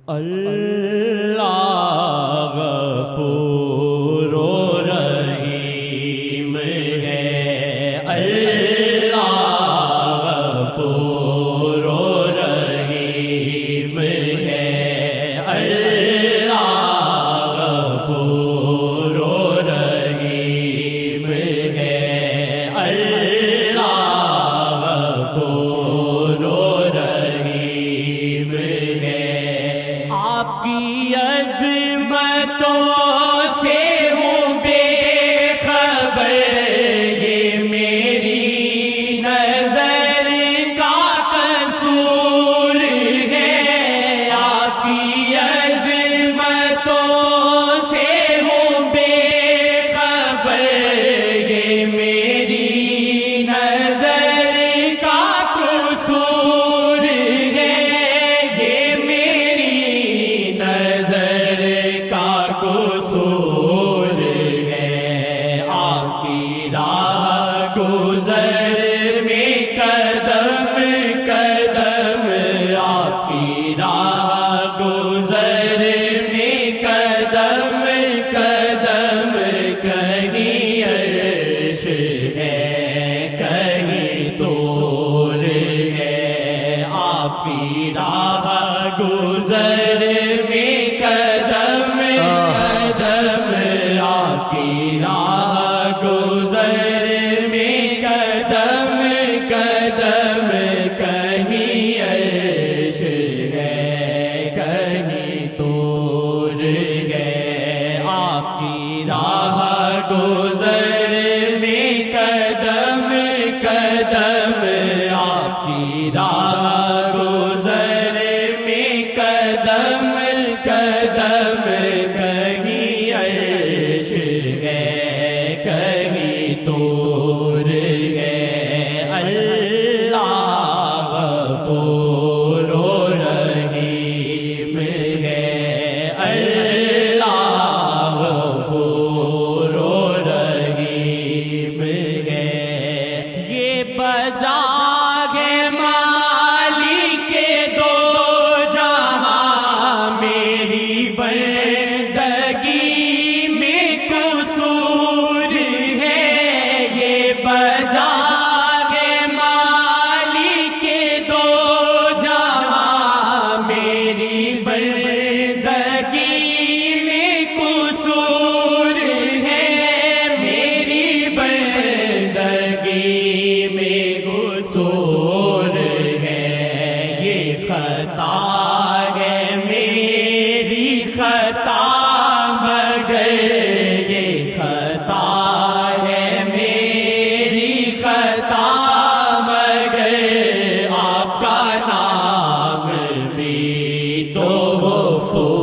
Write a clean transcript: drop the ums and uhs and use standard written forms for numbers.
اللہ غفور و رحیم ہے، اللہ غفور و رحیم ہے، اللہ غفور و رحیم ہے، اللہ غفور و رحیم ہے۔ آپ کی عظمتوں سے ہوں بے خبر، یہ میری نظر کا قصور ہے۔ آپ کی عظمتوں سے ہوں بے خبر، یہ میری نظر کا قصور ہے، یہ میری نظر کا قصور ہے۔ آپ کی راہ گزر میں قدم قدم، آپ کی راہ گزر میں قدم قدم، کہیں عرش ہے کہیں طور ہے۔ آپ کی راہ گزر میں قدم قدم، آپ کی راہ گزر میں قدم قدم، کہیں عرش ہے کہیں طور ہے۔ آپ کی راہ گزر میں قدم قدم، آپ کی راہ گزر میں قدم قدم، کہیں عرش ہے کہیں طور ہے۔ اللہ غفور و رحیم ہے، اللہ غفور و رحیم ہے۔ یہ بجا ہے مالک دو جہاں، میری بندگی میں قصور ہے۔ یہ بجا ہے مالک دو جہاں، میری بندگی میں قصور ہے، میری بندگی میں قصور ہے۔ یہ خطا ہے میری خطا، مگر یہ خطا ہے میری خطا، مگر آپ کا نام بھی تو غفور